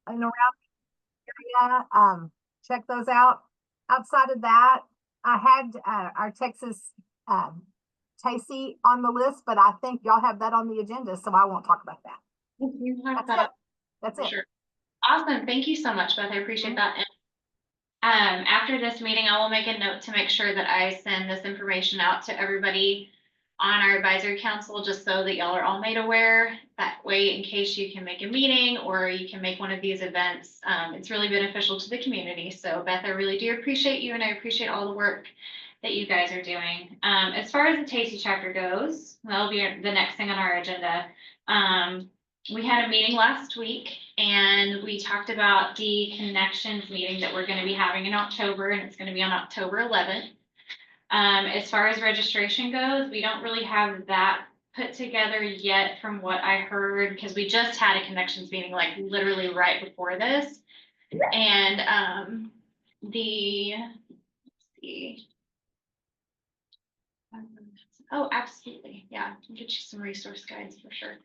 and around the area. Check those out. Outside of that, I had our Texas Tacey on the list, but I think y'all have that on the agenda, so I won't talk about that. You have That's that it. That's it. sure. Awesome. Thank you so much, Beth. I appreciate that. And after this meeting, I will make a note to make sure that I send this information out to everybody on our advisory council, just so that y'all are all made aware. That way, in case you can make a meeting or you can make one of these events, it's really beneficial to the community. So Beth, I really do appreciate you, and I appreciate all the work that you guys are doing. As far as the Tacey chapter goes, that'll be the next thing on our agenda. We had a meeting last week and we talked about the connections meeting that we're going to be having in October, and it's going to be on October 11th. As far as registration goes, we don't really have that put together yet from what I heard, because we just had a connections meeting like literally right before this. And let's see. Oh, absolutely. Yeah, I'll get you some resource guides for sure.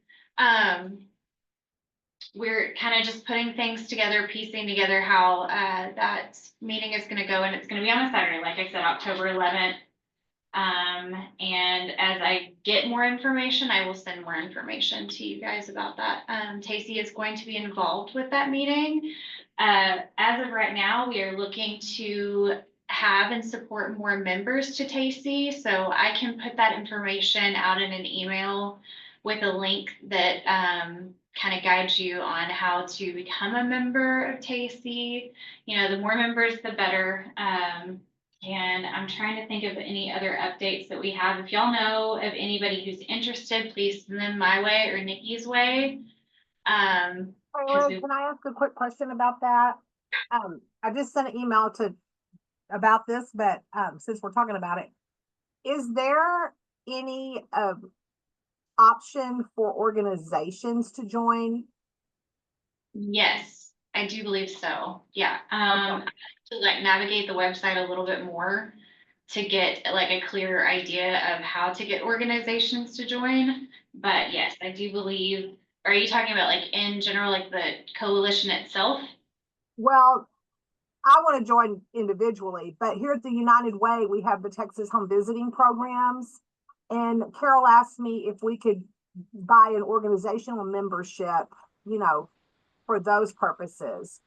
We're kind of just putting things together, piecing together how that meeting is going to go, and it's going to be on a Saturday, like I said, October 11th. And as I get more information, I will send more information to you guys about that. Tacey is going to be involved with that meeting. As of right now, we are looking to have and support more members to Tacey, so I can put that information out in an email with a link that kind of guides you on how to become a member of Tacey. You know, the more members, the better. And I'm trying to think of any other updates that we have. If y'all know of anybody who's interested, please send them my way or Nikki's way. Hey, Liz, can I ask a quick question about that? I just sent an email about this, but since we're talking about it, is there any option for organizations to join? Yes, I do believe so. Yeah. Okay. To like navigate the website a little bit more to get like a clearer idea of how to get organizations to join. But yes, I do believe. Are you talking about like in general, like the coalition itself? Well, I want to join individually, but here at the United Way, we have the Texas Home Visiting Programs. And Carol asked me if we could buy an organizational membership, you know, for those purposes.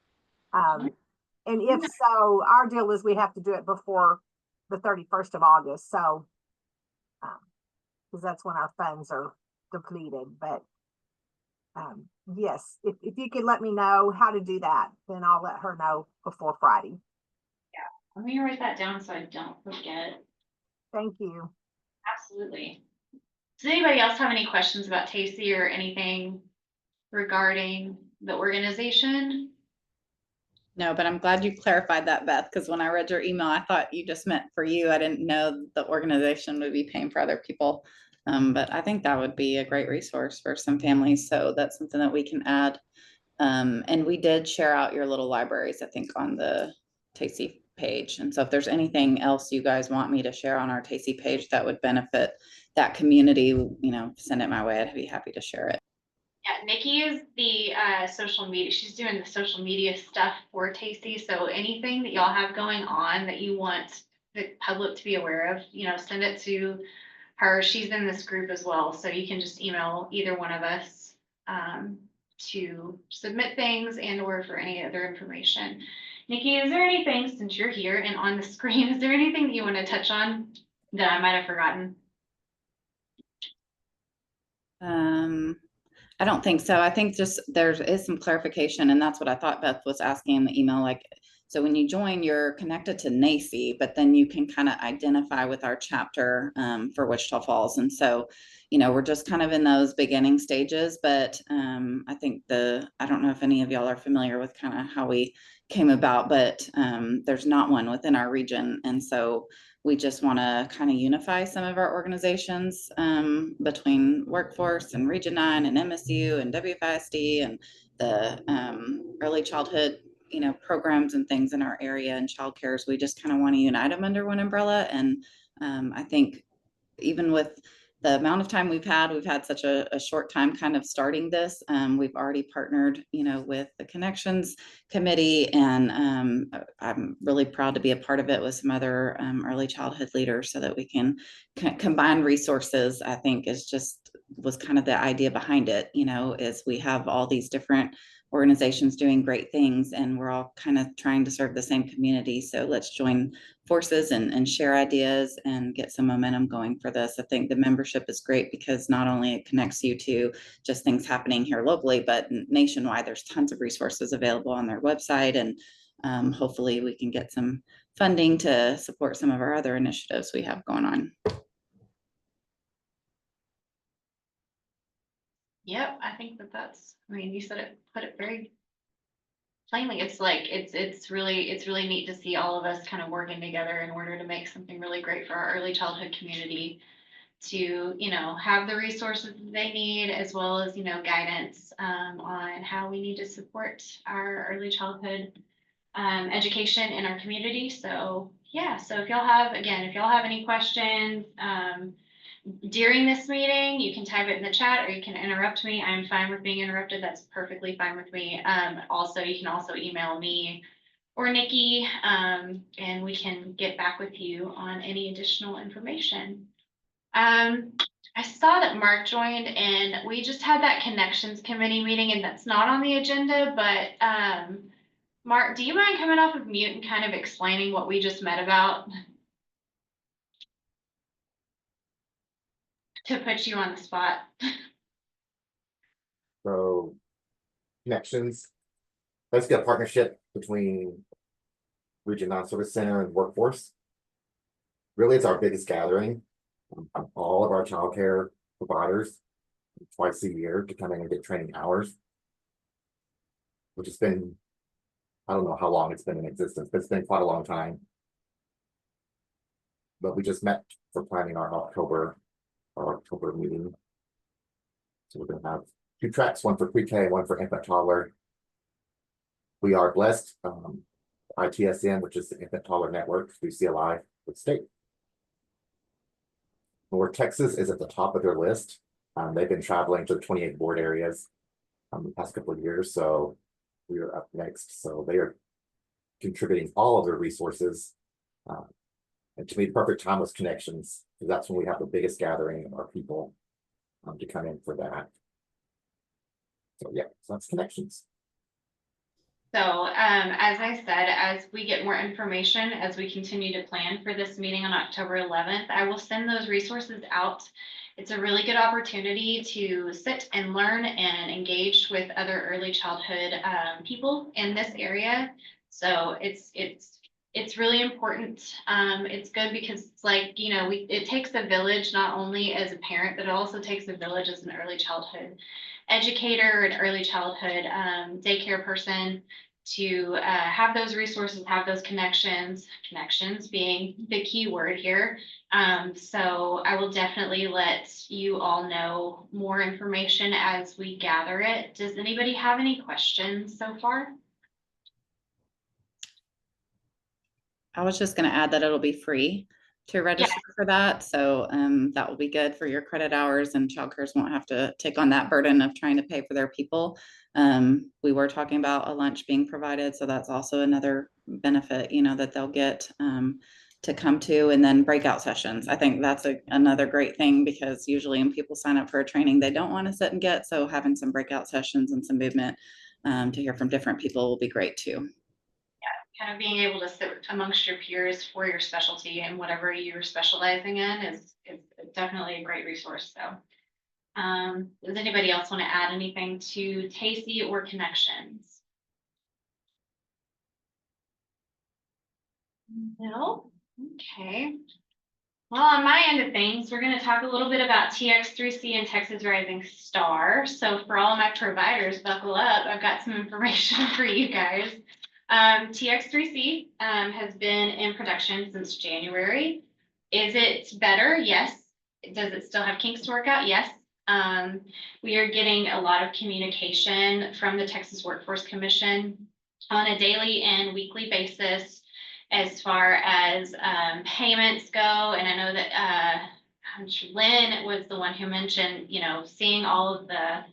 And if so, our deal is we have to do it before the 31st of August. So, because that's when our funds are depleted. But yes, if you could let me know how to do that, then I'll let her know before Friday. Yeah, let me write that down so I don't forget. Thank you. Absolutely. Does anybody else have any questions about Tacey or anything regarding the organization? No, but I'm glad you clarified that, Beth, because when I read your email, I thought you just meant for you. I didn't know the organization would be paying for other people. But I think that would be a great resource for some families. So that's something that we can add. And we did share out your little libraries, I think, on the Tacey page. And so if there's anything else you guys want me to share on our Tacey page that would benefit that community, you know, send it my way. I'd be happy to share it. Yeah, Nikki is the social media. She's doing the social media stuff for Tacey. So anything that y'all have going on that you want the public to be aware of, you know, send it to her. She's in this group as well. So you can just email either one of us to submit things and or for any other information. Nikki, is there anything, since you're here and on the screen, is there anything that you want to touch on that I might have forgotten? I don't think so. I think just there is some clarification, and that's what I thought Beth was asking in the email. Like, so when you join, you're connected to NACCE, but then you can kind of identify with our chapter for Wichita Falls. And so, you know, we're just kind of in those beginning stages, but I think I don't know if any of y'all are familiar with kind of how we came about, but there's not one within our region. And so we just want to kind of unify some of our organizations between Workforce and Region 9 and MSU and WFISD and the early childhood, you know, programs and things in our area and child cares. We just kind of want to unite them under one umbrella. And I think even with the amount of time we've had such a short time kind of starting this. We've already partnered, with the Connections Committee, and I'm really proud to be a part of it with some other early childhood leaders so that we can combine resources. I think was kind of the idea behind it, is we have all these different organizations doing great things, and we're all kind of trying to serve the same community. So let's join forces and share ideas and get some momentum going for this. I think the membership is great because not only it connects you to just things happening here locally, but nationwide, there's tons of resources available on their website. And hopefully we can get some funding to support some of our other initiatives we have going on. Yep, I think you put it very plainly. It's like, it's really neat to see all of us kind of working together in order to make something really great for our early childhood community, to, have the resources they need, as well as, guidance, on how we need to support our early childhood, education in our community. So yeah, so if y'all have any questions, during this meeting, you can type it in the chat or you can interrupt me. I'm fine with being interrupted. That's perfectly fine with me. Also, you can also email me or Nikki, and we can get back with you on any additional information. I saw that Mark joined, and we just had that Connections Committee meeting, and that's not on the agenda, but Mark, do you mind coming off of mute and kind of explaining what we just met about? To put you on the spot. So Connections, let's get a partnership between Region Non-Service Center and Workforce. Really, it's our biggest gathering. All of our childcare providers twice a year to come in and get training hours, which has been, I don't know how long it's been in existence, but it's been quite a long time. But we just met for planning our October meeting. So we're gonna have 2 tracks, one for pre-K, one for infant toddler. We are blessed, ITSN, which is the Infant Toddler Network through CLI with state. North Texas is at the top of their list. They've been traveling to the 28 board areas the past couple of years, so we are up next. So they are contributing all of their resources. And to me, the perfect time was Connections, because that's when we have the biggest gathering of our people to come in for that. So yeah, so that's Connections. So, as I said, as we get more information, as we continue to plan for this meeting on October 11th, I will send those resources out. It's a really good opportunity to sit and learn and engage with other early childhood people in this area. So it's really important. It's good because it's like, it takes a village, not only as a parent, but it also takes a village as an early childhood educator, an early childhood daycare person, to have those resources, have those connections being the key word here. So I will definitely let you all know more information as we gather it. Does anybody have any questions so far? I was just going to add that it'll be free to register for that. So that will be good for your credit hours, and child cares won't have to take on that burden of trying to pay for their people. We were talking about a lunch being provided, so that's also another benefit, that they'll get to come to. And then breakout sessions. I think that's another great thing, because usually when people sign up for a training, they don't want to sit and get, so having some breakout sessions and some movement to hear from different people will be great too. Kind of being able to sit amongst your peers for your specialty and whatever you're specializing in is definitely a great resource. So does anybody else want to add anything to TACI or Connections? No? Okay. Well, on my end of things, we're going to talk a little bit about TX3C and Texas Rising Star. So for all of my providers, buckle up. I've got some information for you guys. TX3C has been in production since January. Is it better? Yes. Does it still have kinks to work out? Yes. We are getting a lot of communication from the Texas Workforce Commission on a daily and weekly basis as far as payments go. And I know that Lynn was the one who mentioned, seeing all of the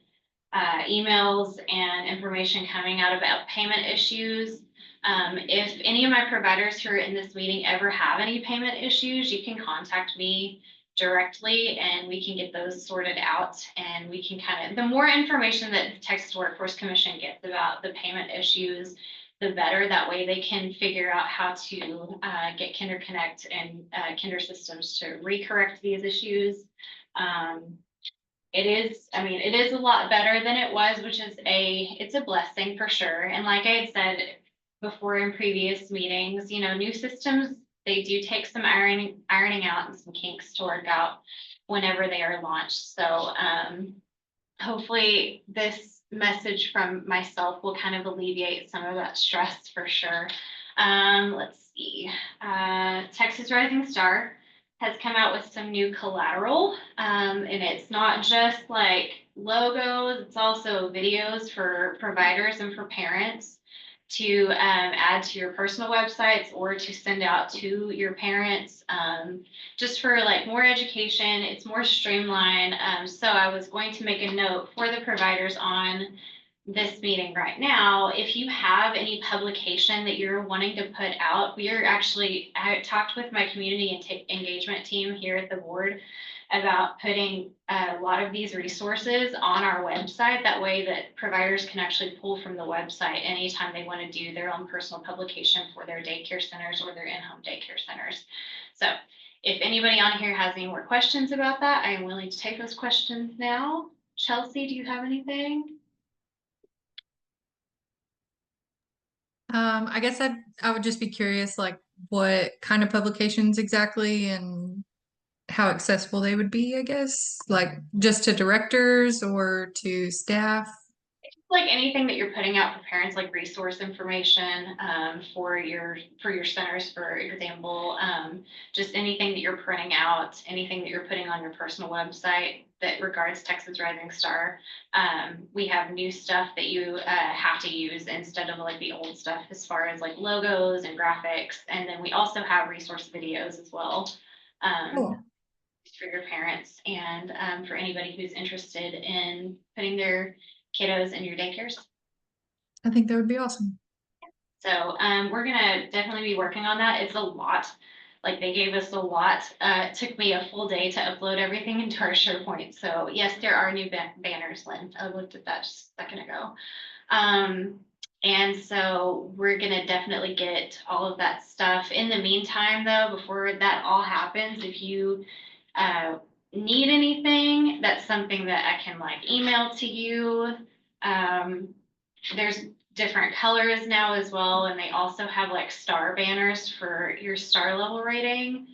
emails and information coming out about payment issues. If any of my providers who are in this meeting ever have any payment issues, you can contact me directly and we can get those sorted out, and we can the more information that the Texas Workforce Commission gets about the payment issues, the better. That way they can figure out how to get KinderConnect and Kinder Systems to recorrect these issues. It is a lot better than it was, which is it's a blessing for sure. And like I had said before in previous meetings, new systems, they do take some ironing out and some kinks to work out whenever they are launched. So hopefully this message from myself will kind of alleviate some of that stress for sure. Let's see. Texas Rising Star has come out with some new collateral, and it's not just like logos, it's also videos for providers and for parents to add to your personal websites or to send out to your parents, just for like more education. It's more streamlined. So I was going to make a note for the providers on this meeting right now. If you have any publication that you're wanting to put out, I talked with my community and engagement team here at the board about putting a lot of these resources on our website. That way that providers can actually pull from the website anytime they want to do their own personal publication for their daycare centers or their in-home daycare centers. So if anybody on here has any more questions about that, I am willing to take those questions now. Chelsea, do you have anything? I guess I would just be curious, like what kind of publications exactly and how accessible they would be, I guess, like just to directors or to staff. Like anything that you're putting out for parents, like resource information for your centers, for example, just anything that you're printing out, anything that you're putting on your personal website that regards Texas Rising Star. We have new stuff that you have to use instead of like the old stuff as far as like logos and graphics. And then we also have resource videos as well. Cool. For your parents and for anybody who's interested in putting their kiddos in your daycares. I think that would be awesome. So we're gonna definitely be working on that. It's a lot. Like they gave us a lot. It took me a full day to upload everything into our SharePoint. So yes, there are new banners, Lynn. I looked at that just a second ago. And so we're gonna definitely get all of that stuff. In the meantime though, before that all happens, if you need anything, that's something that I can like email to you. There's different colors now as well, and they also have like star banners for your star level rating,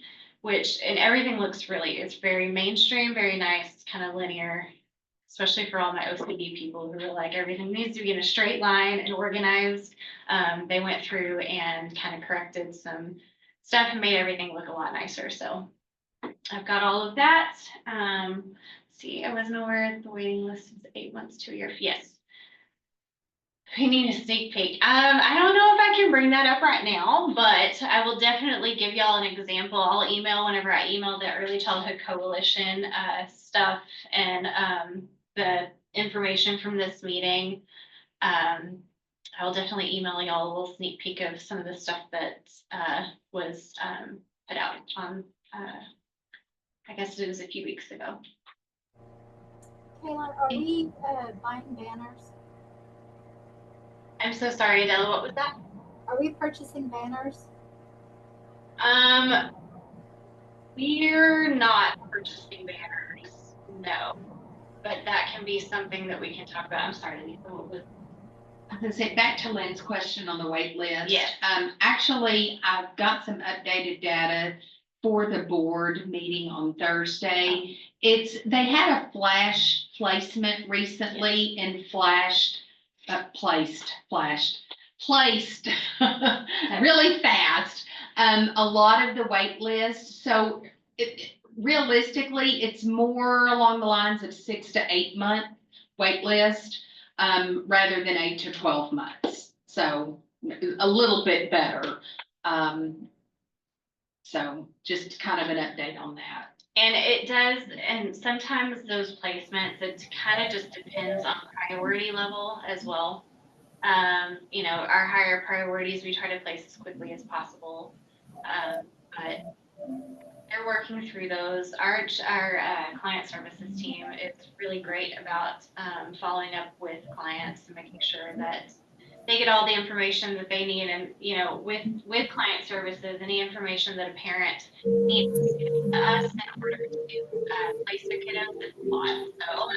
and everything looks it's very mainstream, very nice, kind of linear, especially for all my OCD people who are like everything needs to be in a straight line and organized. They went through and kind of corrected some stuff and made everything look a lot nicer. So I've got all of that. See, I wasn't aware the waiting list is 8 months to a year. Yes. We need a sneak peek. I don't know if I can bring that up right now, but I will definitely give y'all an example. I'll email whenever I email the Early Childhood Coalition stuff and the information from this meeting. I'll definitely email y'all a little sneak peek of some of the stuff that was put out on I guess it was a few weeks ago. Kaylin, are we buying banners? I'm so sorry, Adela, what was that? Are we purchasing banners? We're not purchasing banners, no. But that can be something that we can talk about. I'm sorry, Lisa, what was? I was gonna say, back to Lynn's question on the wait list. Yes. Actually, I've got some updated data for the board meeting on Thursday. They had a flash placement recently and placed really fast. A lot of the wait list. So realistically, it's more along the lines of 6 to 8 month wait list, rather than 8 to 12 months. So a little bit better. So just kind of an update on that. And it does, and sometimes those placements, it kind of just depends on priority level as well. You know, our higher priorities, we try to place as quickly as possible. But they're working through those. Our client services team is really great about following up with clients and making sure that they get all the information that they need. And you know, with client services, any information that a parent needs to get to us in order to place their kiddos is a lot. So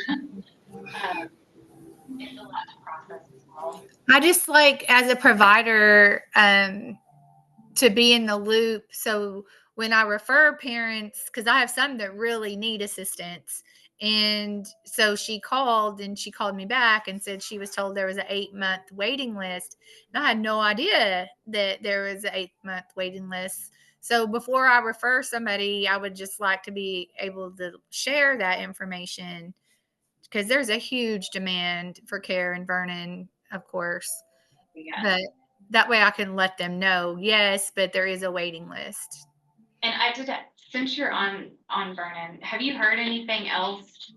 it's a lot to process as well. I just like as a provider to be in the loop. So when I refer parents, because I have some that really need assistance. And so she called me back and said she was told there was an 8-month waiting list. And I had no idea that there was an 8-month waiting list. So before I refer somebody, I would just like to be able to share that information because there's a huge demand for care in Vernon, of course. Yeah. But that way I can let them know, yes, but there is a waiting list. And I did, since you're on Vernon, have you heard anything else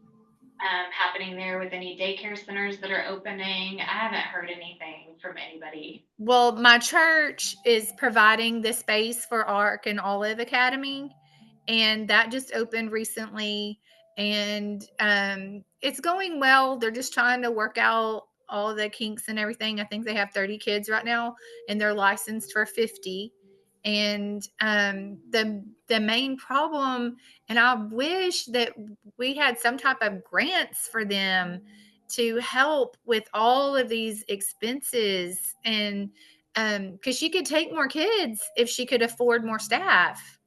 happening there with any daycare centers that are opening? I haven't heard anything from anybody. Well, my church is providing the space for Arc and Olive Academy, and that just opened recently, and it's going well. They're just trying to work out all the kinks and everything. I think they have 30 kids right now, and they're licensed for 50. And the main problem, and I wish that we had some type of grants for them to help with all of these expenses, and because she could take more kids if she could afford more staff.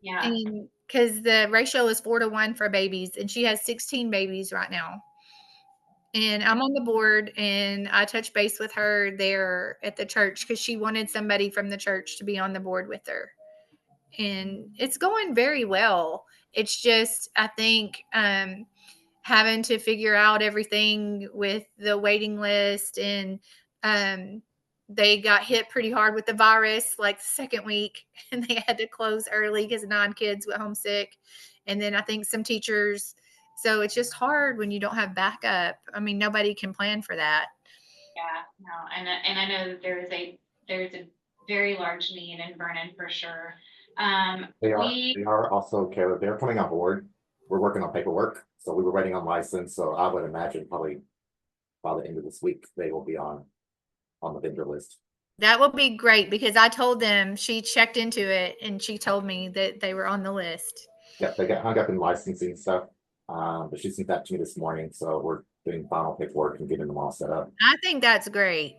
Yeah. And because the ratio is 4-to-1 for babies, and she has 16 babies right now. And I'm on the board, and I touched base with her there at the church because she wanted somebody from the church to be on the board with her. And it's going very well. It's just, I think, having to figure out everything with the waiting list, and they got hit pretty hard with the virus like the second week, and they had to close early because 9 kids went home sick. And then I think some teachers, so it's just hard when you don't have backup. I mean, nobody can plan for that. Yeah, no, and I know that there's a very large need in Vernon for sure. They are also, Caleb, they're coming on board. We're working on paperwork, so we were waiting on license, so I would imagine probably by the end of this week, they will be on the vendor list. That will be great because I told them, she checked into it and she told me that they were on the list. Yeah, they got hung up in licensing stuff, but she sent that to me this morning, so we're doing final paperwork and getting them all set up. I think that's great.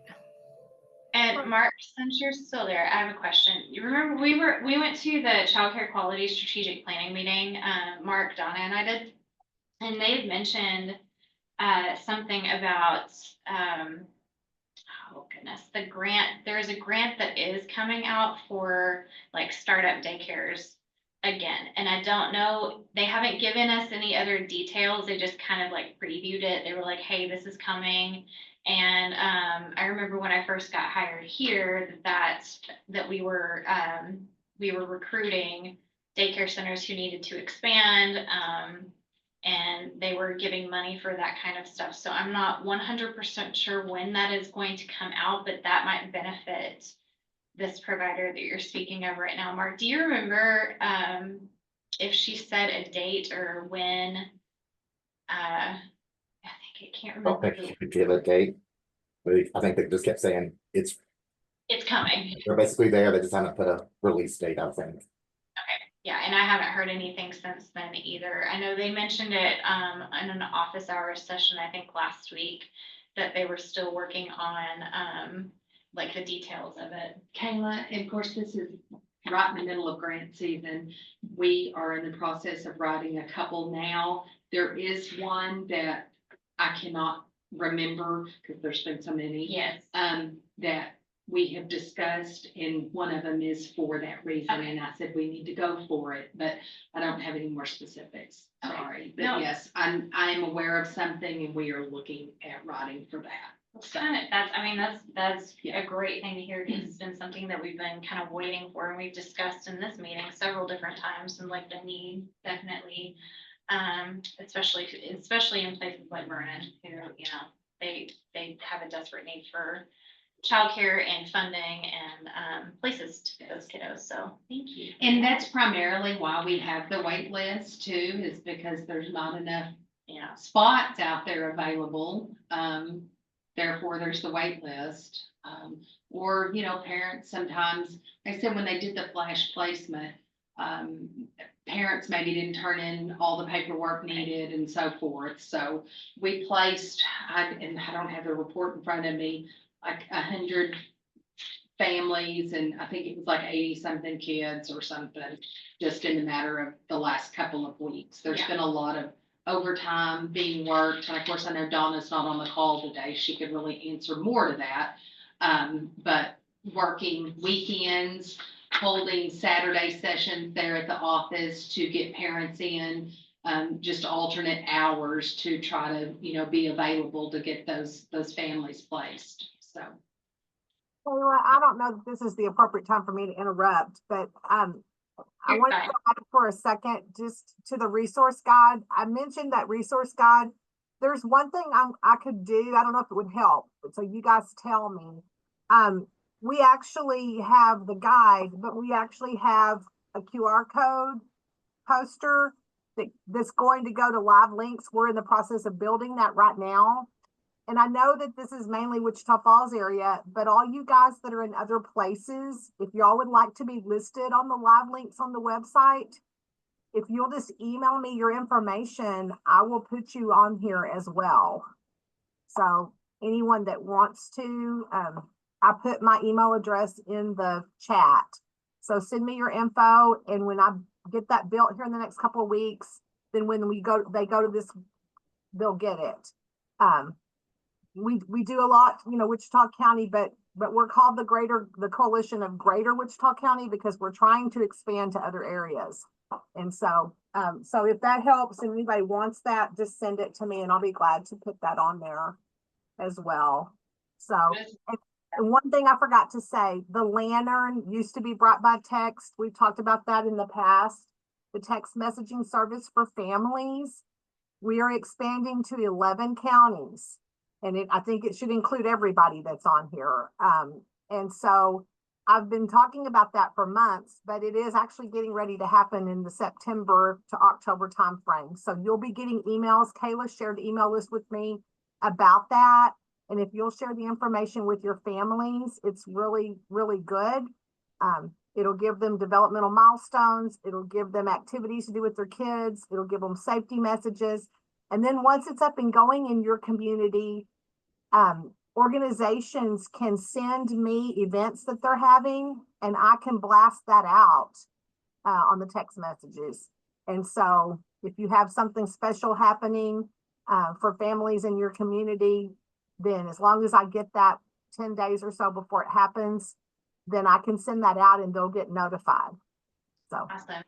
And Mark, since you're still there, I have a question. You remember we went to the Child Care Quality Strategic Planning meeting, Mark, Donna, and I did, and they had mentioned something about oh goodness, the grant. There's a grant that is coming out for like startup daycares again, and I don't know, they haven't given us any other details. They just kind of like previewed it. They were like, hey, this is coming. And I remember when I first got hired here that we were recruiting daycare centers who needed to expand, and they were giving money for that kind of stuff. So I'm not 100% sure when that is going to come out, but that might benefit this provider that you're speaking of right now. Mark, do you remember if she said a date or when? I can't I don't remember. think she could give a date. I think they just kept saying it's coming. they're basically there. They just haven't put a release date, I think. Yeah, and I haven't heard anything since then either. I know they mentioned it in an office hours session, I think last week, that they were still working on like the details of it. Kayla, and of course, this is right in the middle of grant season. We are in the process of writing a couple now. There is one that I cannot remember because there's been so many. Yes. That we have discussed, and one of them is for that reason. Okay. And I said we need to go for it, but I don't have any more specifics. Okay. Sorry, but No. yes, I'm aware of something, and we are looking at writing for that. That's a great thing to hear, because it's been something that we've been kind of waiting for, and we've discussed in this meeting several different times, and like the need, definitely. Especially in places like Vernon, who, you know, they have a desperate need for childcare and funding and, places to get those kiddos, so thank you. And that's primarily why we have the wait list too, is because there's not enough Yeah, spots out there available. Therefore, there's the wait list. Or, you know, parents sometimes, like I said, when they did the flash placement, parents maybe didn't turn in all the paperwork needed and so forth. So we placed, and I don't have the report in front of me, like 100 families, and I think it was like 80 something kids or something, just in the matter of the last couple of weeks. There's Yeah. been a lot of overtime being worked, and of course, I know Donna's not on the call today. She could really answer more to that. But working weekends, holding Saturday sessions there at the office to get parents in, just alternate hours to try to, you know, be available to get those families placed, so. Kayla, I don't know that this is the appropriate time for me to interrupt, but I You're want to fine. go back for a second just to the resource guide. I mentioned that resource guide. There's one thing I could do. I don't know if it would help, so you guys tell me. We actually have the guide, but we actually have a QR code poster that's going to go to live links. We're in the process of building that right now. And I know that this is mainly Wichita Falls area, but all you guys that are in other places, if y'all would like to be listed on the live links on the website, if you'll just email me your information, I will put you on here as well. So anyone that wants to, I put my email address in the chat. So send me your info, and when I get that built here in the next couple of weeks, then when they go to this, they'll get it. We do a lot, you know, Wichita County, but we're called the Coalition of Greater Wichita County because we're trying to expand to other areas. And so, so if that helps and anybody wants that, just send it to me and I'll be glad to put that on there as well. So, and one thing I forgot to say, the lantern used to be brought by text. We've talked about that in the past. The text messaging service for families, we are expanding to 11 counties. And I think it should include everybody that's on here. And so I've been talking about that for months, but it is actually getting ready to happen in the September to October timeframe. So you'll be getting emails. Kayla shared the email list with me about that. And if you'll share the information with your families, it's really, really good. It'll give them developmental milestones. It'll give them activities to do with their kids. It'll give them safety messages. And then once it's up and going in your community, organizations can send me events that they're having, and I can blast that out on the text messages. And so if you have something special happening for families in your community, then as long as I get that 10 days or so before it happens, then I can send that out and they'll get notified. So, Awesome.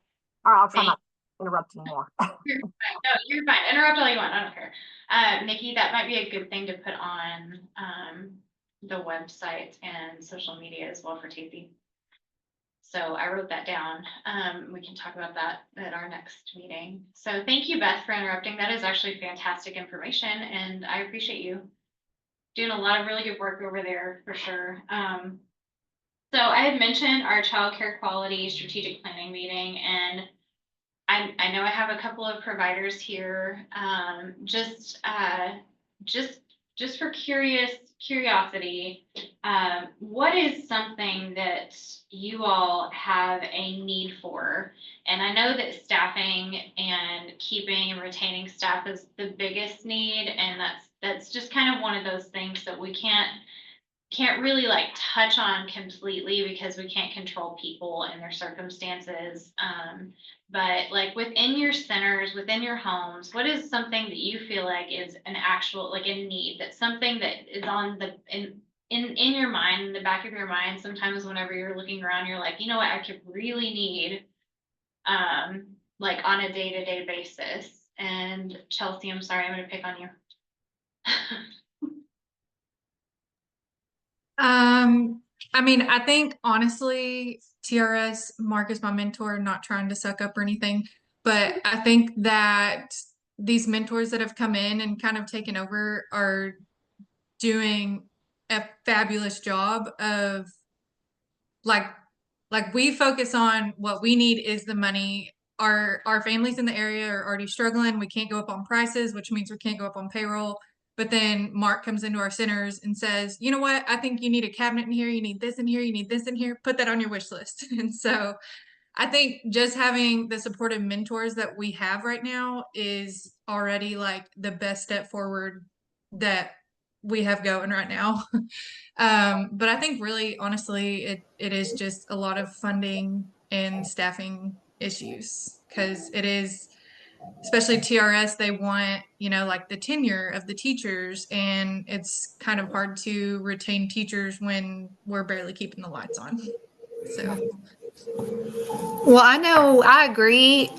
all right, I'll try not to interrupt you more. You're fine. No, you're fine. Interrupt all you want. I don't care. Nikki, that might be a good thing to put on the website and social media as well for Tasty. So I wrote that down. We can talk about that at our next meeting. So thank you, Beth, for interrupting. That is actually fantastic information, and I appreciate you doing a lot of really good work over there for sure. So I had mentioned our childcare quality strategic planning meeting, and I know I have a couple of providers here, just for curiosity, what is something that you all have a need for? And I know that staffing and keeping and retaining staff is the biggest need, and that's just kind of one of those things that we can't really like touch on completely because we can't control people and their circumstances. But like within your centers, within your homes, what is something that you feel like is an actual, like a need, that's something that is on the, in your mind, in the back of your mind, sometimes whenever you're looking around, you're like, you know what, I could really need, like on a day-to-day basis. And Chelsea, I'm sorry, I'm gonna pick on you. I mean, I think honestly, TRS, Mark is my mentor, not trying to suck up or anything, but I think that these mentors that have come in and kind of taken over are doing a fabulous job of like we focus on what we need is the money. Our families in the area are already struggling. We can't go up on prices, which means we can't go up on payroll. But then Mark comes into our centers and says, you know what? I think you need a cabinet in here. You need this in here. You need this in here. Put that on your wish list. And so I think just having the supportive mentors that we have right now is already like the best step forward that we have going right now. But I think really, honestly, it is just a lot of funding and staffing issues because it is, especially TRS, they want, you know, like the tenure of the teachers, and it's kind of hard to retain teachers when we're barely keeping the lights on. So. Well, I know I agree.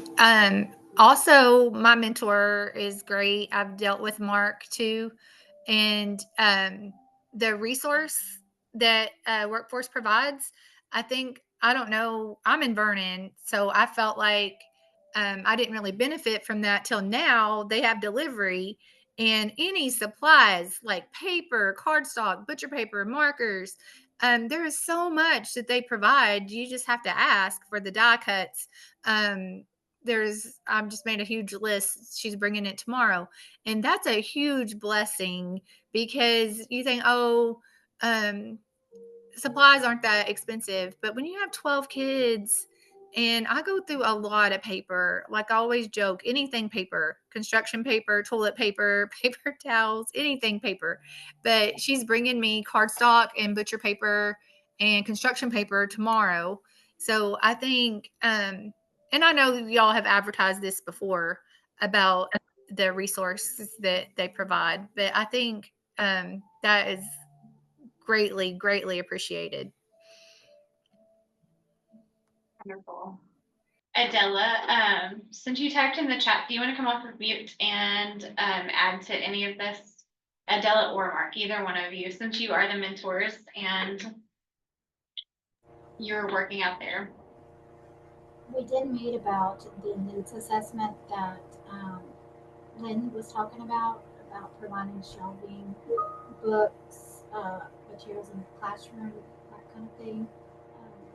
Also, my mentor is great. I've dealt with Mark too, and the resource that Workforce provides, I think, I don't know, I'm in Vernon, so I felt like I didn't really benefit from that till now. They have delivery and any supplies like paper, cardstock, butcher paper, markers. There is so much that they provide. You just have to ask for the die cuts. I've just made a huge list. She's bringing it tomorrow. And that's a huge blessing because you think, oh, supplies aren't that expensive. But when you have 12 kids, and I go through a lot of paper, like I always joke, anything paper, construction paper, toilet paper, paper towels, anything paper. But she's bringing me cardstock and butcher paper and construction paper tomorrow. So I think, and I know y'all have advertised this before about the resources that they provide, but I think that is greatly, greatly appreciated. Wonderful. Adela, since you typed in the chat, do you want to come off of mute and add to any of this? Adela or Mark, either one of you, since you are the mentors and you're working out there. We did meet about the needs assessment that Lynn was talking about providing shelving, books, materials in the classroom, that kind of thing.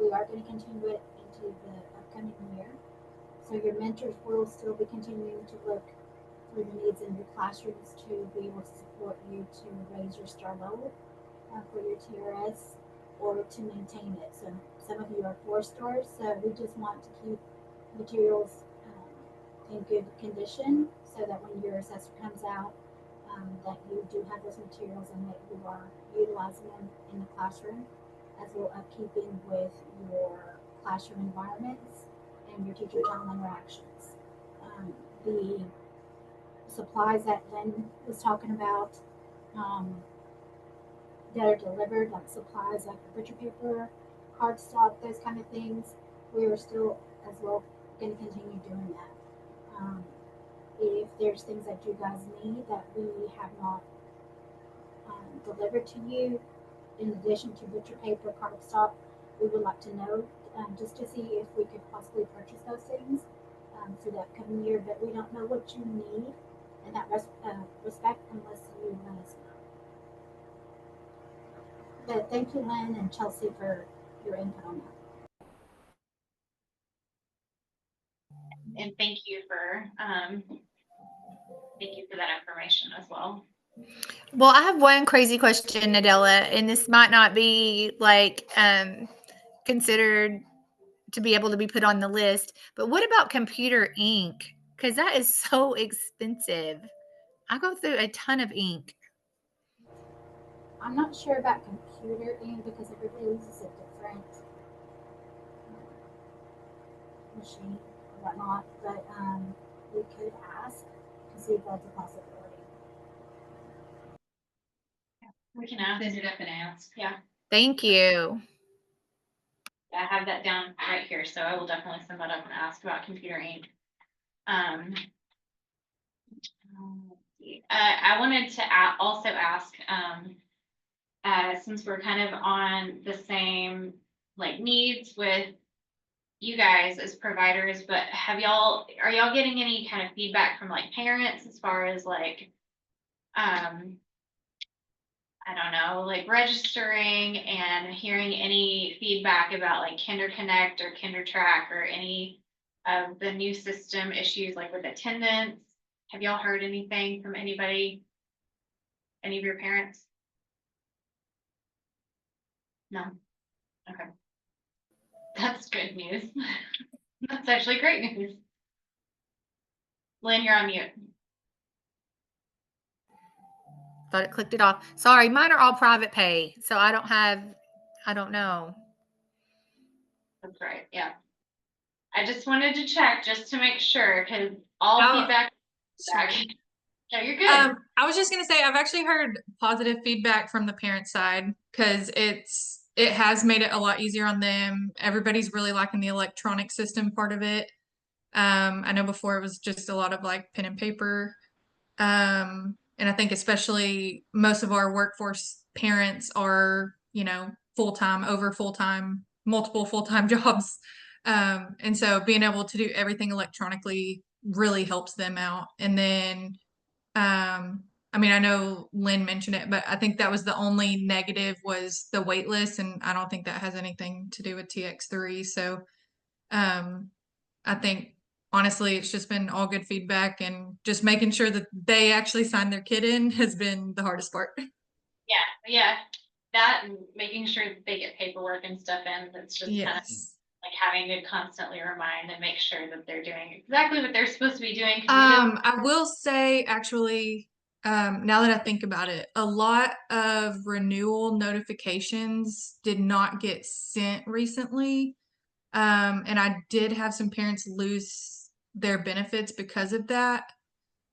We are going to continue it into the upcoming year. So your mentors will still be continuing to look for the needs in your classrooms to be able to support you to raise your star level for your TRS or to maintain it. So some of you are 4 stars, so we just want to keep materials in good condition so that when your assessor comes out, that you do have those materials and that you are utilizing them in the classroom as well as keeping with your classroom environments and your teacher-child interactions. The supplies that Lynn was talking about that are delivered, like supplies like butcher paper, cardstock, those kind of things, we are still as well going to continue doing that. If there's things that you guys need that we have not delivered to you, in addition to butcher paper, cardstock, we would like to know just to see if we could possibly purchase those things for the upcoming year, but we don't know what you need in that respect unless you let us know. But thank you, Lynn and Chelsea, for your input on that. And thank you for that information as well. Well, I have one crazy question, Adela, and this might not be like considered to be able to be put on the list, but what about computer ink? Because that is so expensive. I go through a ton of ink. I'm not sure about computer ink because everybody uses a different machine or whatnot, but we could ask to see if that's a possibility. We can ask. Send it up and ask. Yeah. Thank you. I have that down right here, so I will definitely send that up and ask about computer ink. I wanted to also ask, since we're kind of on the same like needs with you guys as providers, but are y'all getting any kind of feedback from like parents as far as like, I don't know, like registering and hearing any feedback about like KinderConnect or KinderTrack or any of the new system issues like with attendance? Have y'all heard anything from anybody? Any of your parents? No? Okay. That's good news. That's actually great news. Lynn, you're on mute. Thought it clicked it off. Sorry, mine are all private pay, so I don't know. That's right, yeah. I just wanted to check just to make sure, because all Oh, feedback. sorry. No, you're good. I was just gonna say I've actually heard positive feedback from the parent side because it has made it a lot easier on them. Everybody's really liking the electronic system part of it. I know before it was just a lot of like pen and paper. And I think especially most of our workforce parents are, full-time, multiple full-time jobs. And so being able to do everything electronically really helps them out. And then, I mean, I know Lynn mentioned it, but I think that was the only negative was the wait list. And I don't think that has anything to do with TX3. So, I think honestly, it's just been all good feedback and just making sure that they actually sign their kid in has been the hardest part. Yeah, that and making sure that they get paperwork and stuff in, that's just kind of Yes. like having to constantly remind and make sure that they're doing exactly what they're supposed to be doing. 'Cause it is- I will say actually, now that I think about it, a lot of renewal notifications did not get sent recently. And I did have some parents lose their benefits because of that.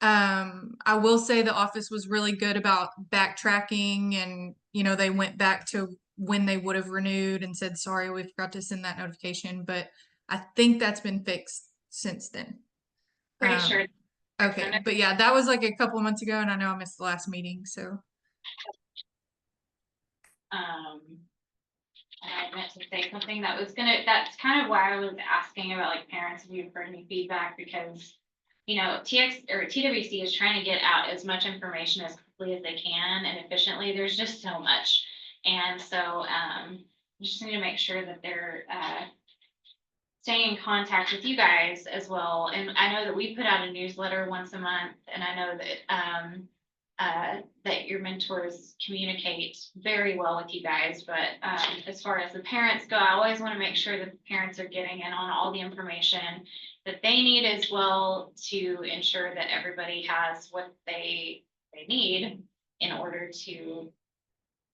I will say the office was really good about backtracking and, they went back to when they would have renewed and said, sorry, we forgot to send that notification, but I think that's been fixed since then. Pretty Um, sure. Okay, but yeah, that was like a couple of months ago and I know I missed the last meeting, so. I meant to say something that's kind of why I was asking about like parents if you've heard any feedback, because TX or TWC is trying to get out as much information as quickly as they can and efficiently. There's just so much. And so you just need to make sure that they're staying in contact with you guys as well. And I know that we put out a newsletter once a month, and I know that that your mentors communicate very well with you guys. But as far as the parents go, I always want to make sure that the parents are getting in on all the information that they need as well to ensure that everybody has what they need in order to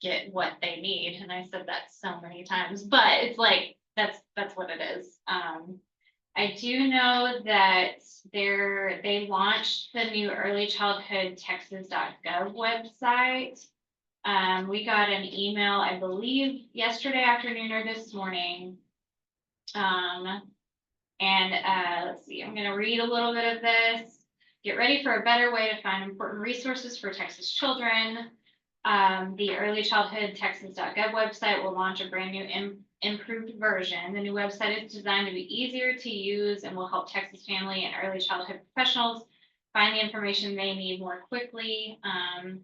get what they need. And I said that so many times, but it's like that's what it is. I do know that they launched the new early childhood texas.gov website. We got an email, I believe, yesterday afternoon or this morning. Let's see, I'm going to read a little bit of this. Get ready for a better way to find important resources for Texas children. The early childhood texas.gov website will launch a brand new improved version. The new website is designed to be easier to use and will help Texas family and early childhood professionals find the information they need more quickly. And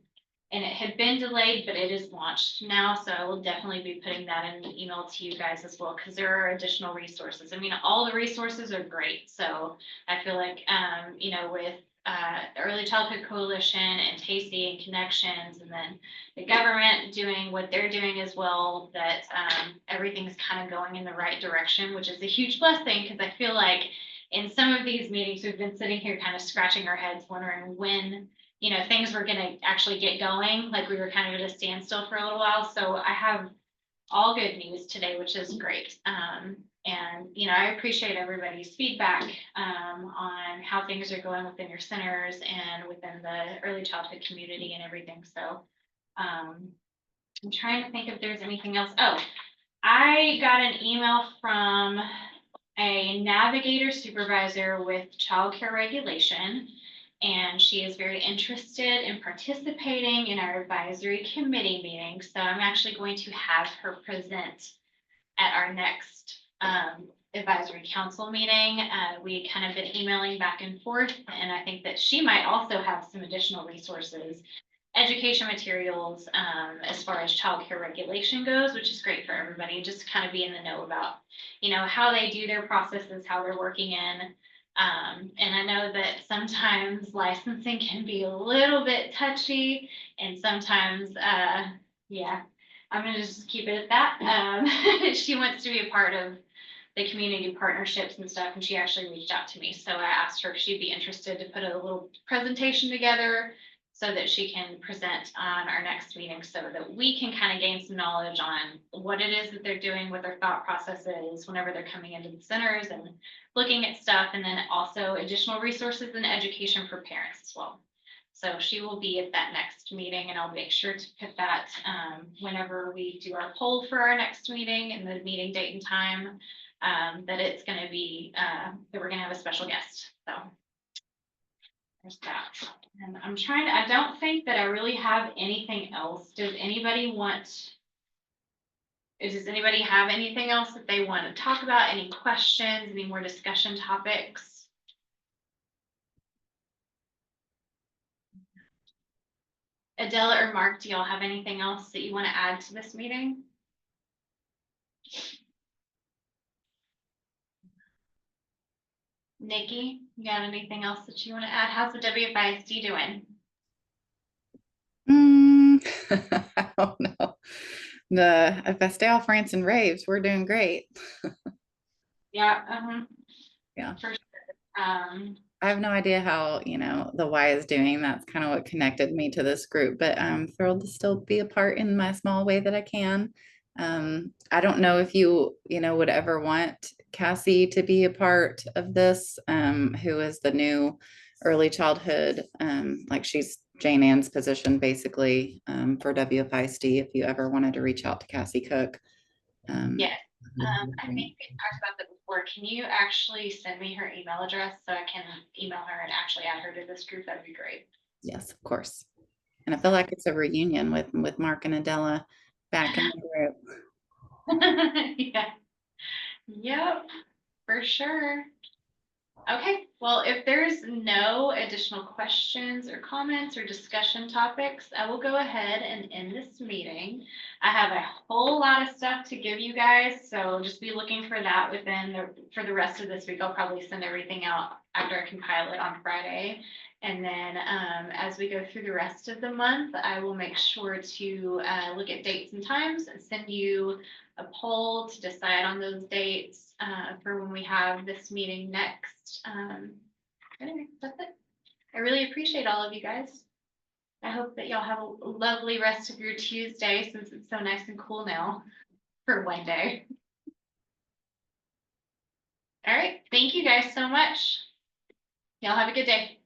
it had been delayed, but it is launched now. So I will definitely be putting that in the email to you guys as well, because there are additional resources. I mean, all the resources are great. So I feel like, with Early Childhood Coalition and Tasty and Connections, and then the government doing what they're doing as well, that everything's kind of going in the right direction, which is a huge blessing, because I feel like in some of these meetings, we've been sitting here kind of scratching our heads, wondering when things were going to actually get going. Like we were kind of at a standstill for a little while. So I have all good news today, which is great. I appreciate everybody's feedback on how things are going within your centers and within the early childhood community and everything. So I'm trying to think if there's anything else. Oh, I got an email from a navigator supervisor with child care regulation. and she is very interested in participating in our advisory committee meeting. So I'm actually going to have her present at our next advisory council meeting. We kind of been emailing back and forth, and I think that she might also have some additional resources, education materials, as far as childcare regulation goes, which is great for everybody, just to kind of be in the know about, how they do their processes, how they're working in. And I know that sometimes licensing can be a little bit touchy, and sometimes, yeah, I'm gonna just keep it at that. She wants to be a part of the community partnerships and stuff, and she actually reached out to me. So I asked her if she'd be interested to put a little presentation together so that she can present on our next meeting, so that we can kind of gain some knowledge on what it is that they're doing, what their thought process is whenever they're coming into the centers and looking at stuff, and then also additional resources and education for parents as well. So she will be at that next meeting, and I'll make sure to put that whenever we do our poll for our next meeting and the meeting date and time, that it's going to be, that we're going to have a special guest. So there's that. And I'm trying to, I don't think that I really have anything else. Does anybody have anything else that they want to talk about? Any questions, any more discussion topics? Adela or Mark, do y'all have anything else that you want to add to this meeting? Nikki, you got anything else that you want to add? How's the WFISD doing? I don't know. If I stay off rants and raves, we're doing great. Yeah. Yeah. For sure. I have no idea how, the Y is doing. That's kind of what connected me to this group, but I'm thrilled to still be a part in my small way that I can. I don't know if you would ever want Cassie to be a part of this, who is the new early childhood, like she's Jane Ann's position basically, for WFISD, if you ever wanted to reach out to Cassie Cook. Yes. I think we talked about that before. Can you actually send me her email address so I can email her and actually add her to this group? That'd be great. Yes, of course. And I feel like it's a reunion with Mark and Adela back in the group. Yeah. Yep, for sure. Okay, well, if there's no additional questions or comments or discussion topics, I will go ahead and end this meeting. I have a whole lot of stuff to give you guys, so just be looking for that for the rest of this week. I'll probably send everything out after I compile it on Friday. And then as we go through the rest of the month, I will make sure to look at dates and times and send you a poll to decide on those dates for when we have this meeting next. Anyway, that's it. I really appreciate all of you guys. I hope that y'all have a lovely rest of your Tuesday, since it's so nice and cool now for one day. All right, thank you guys so much. Y'all have a good day.